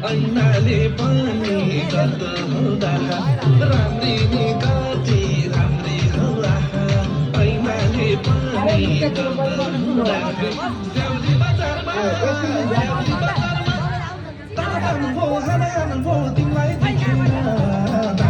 ऐनाले पनि गर्दो हुँदा राम्री नि कति राम्री हुँदा ऐनाले पनि गर्दो हुँदा देउली बजारमा तातन भो हरान भो तिमीलाई देखेर